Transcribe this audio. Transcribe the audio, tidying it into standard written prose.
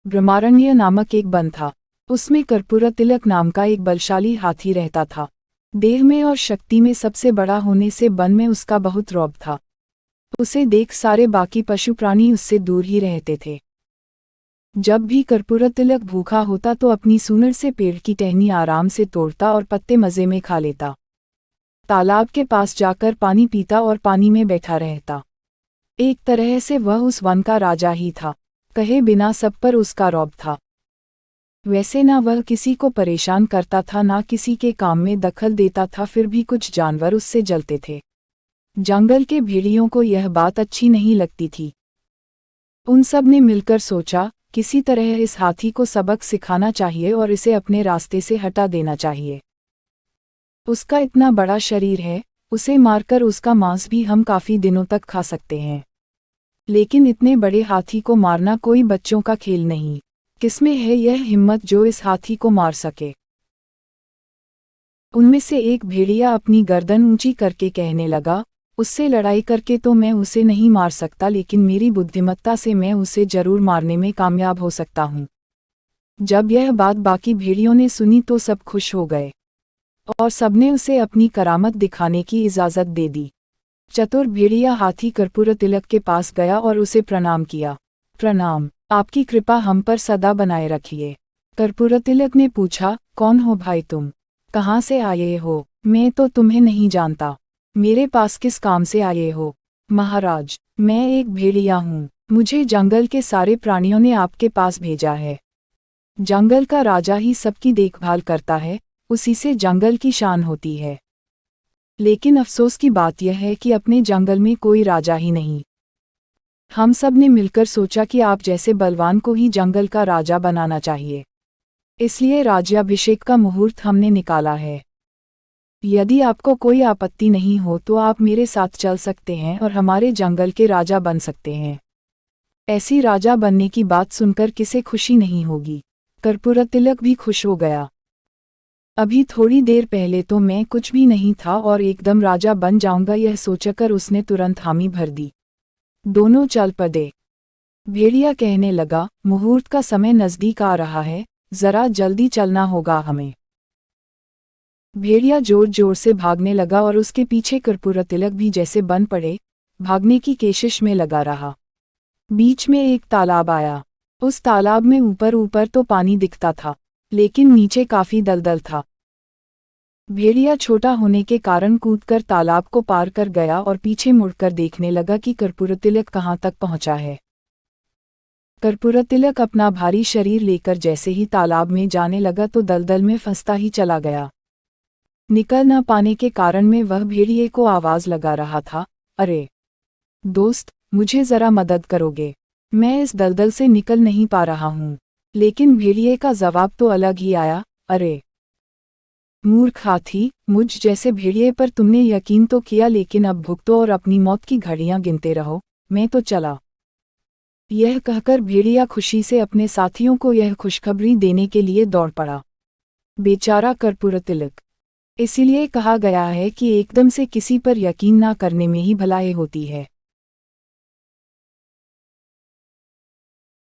ब्रह्मारण्य नामक एक वन था। उसमें कर्पूरतिलक नाम का एक बलशाली हाथी रहता था। देह में और शक्ति में सबसे बड़ा होने से वन में उसका बहुत रौब था। उसे देख सारे बाकी पशु प्राणी उससे दूर ही रहते थे। जब भी कर्पूरतिलक भूखा होता तो अपनी सूंड से पेड़ की टहनी आराम से तोड़ता और पत्ते मज़े में खा लेता। तालाब के पास जाकर पानी पीता और पानी में बैठा रहता। एक तरह से वह उस वन का राजा ही था। कहे बिना सब पर उसका रौब था। वैसे ना वह किसी को परेशान करता था, ना किसी के काम में दखल देता था, फिर भी कुछ जानवर उससे जलते थे। जंगल के भेड़ियों को यह बात अच्छी नहीं लगती थी। उन सब ने मिलकर सोचा, किसी तरह इस हाथी को सबक सिखाना चाहिए और इसे अपने रास्ते से हटा देना चाहिए। उसका इतना बड़ा शरीर है, उसे मारकर उसका मांस भी हम काफी दिनों तक खा सकते हैं। लेकिन इतने बड़े हाथी को मारना कोई बच्चों का खेल नहीं। किसमें है यह हिम्मत जो इस हाथी को मार सके। उनमें से एक भेड़िया अपनी गर्दन ऊंची करके कहने लगा, उससे लड़ाई करके तो मैं उसे नहीं मार सकता, लेकिन मेरी बुद्धिमत्ता से मैं उसे जरूर मारने में कामयाब हो सकता हूँ। जब यह बात बाकी भेड़ियों ने सुनी तो सब खुश हो गए और सबने उसे अपनी करामत दिखाने की इजाज़त दे दी। चतुर भेड़िया हाथी कर्पूरतिलक के पास गया और उसे प्रणाम किया। प्रणाम, आपकी कृपा हम पर सदा बनाए रखिए। कर्पूरतिलक ने पूछा, कौन हो भाई तुम? कहाँ से आए हो? मैं तो तुम्हें नहीं जानता। मेरे पास किस काम से आए हो? महाराज, मैं एक भेड़िया हूँ। मुझे जंगल के सारे प्राणियों ने आपके पास भेजा है। जंगल का राजा ही सबकी देखभाल करता है, उसी से जंगल की शान होती है। लेकिन अफसोस की बात यह है कि अपने जंगल में कोई राजा ही नहीं। हम सब ने मिलकर सोचा कि आप जैसे बलवान को ही जंगल का राजा बनाना चाहिए। इसलिए राज्याभिषेक का मुहूर्त हमने निकाला है। यदि आपको कोई आपत्ति नहीं हो तो आप मेरे साथ चल सकते हैं और हमारे जंगल के राजा बन सकते हैं। ऐसी राजा बनने की बात सुनकर किसे खुशी नहीं होगी। कर्पूरतिलक भी खुश हो गया। अभी थोड़ी देर पहले तो मैं कुछ भी नहीं था और एकदम राजा बन जाऊंगा, यह सोचकर उसने तुरंत हामी भर दी। दोनों चल पड़े। भेड़िया कहने लगा, मुहूर्त का समय नजदीक आ रहा है, जरा जल्दी चलना होगा हमें। भेड़िया जोर जोर से भागने लगा और उसके पीछे कर्पूरतिलक भी जैसे बन पड़े, भागने की कोशिश में लगा रहा। बीच में एक तालाब आया। उस तालाब में ऊपर ऊपर तो पानी दिखता था, लेकिन नीचे काफी दलदल था। भेड़िया छोटा होने के कारण कूदकर तालाब को पार कर गया और पीछे मुड़कर देखने लगा कि कर्पूरतिलक कहाँ तक पहुंचा है। कर्पूरतिलक अपना भारी शरीर लेकर जैसे ही तालाब में जाने लगा तो दलदल में फंसता ही चला गया। निकल न पाने के कारण में वह भेड़िए को आवाज लगा रहा था, अरे दोस्त, मुझे जरा मदद करोगे? मैं इस दलदल से निकल नहीं पा रहा हूँ। लेकिन भेड़िए का जवाब तो अलग ही आया, अरे मूर्ख हाथी, मुझ जैसे भेड़िए पर तुमने यकीन तो किया, लेकिन अब भुगतो और अपनी मौत की घड़ियां गिनते रहो, मैं तो चला। यह कहकर भेड़िया खुशी से अपने साथियों को यह खुशखबरी देने के लिए दौड़ पड़ा। बेचारा कर्पूरतिलक। इसीलिए कहा गया है कि एकदम से किसी पर यकीन ना करने में ही भलाई होती है।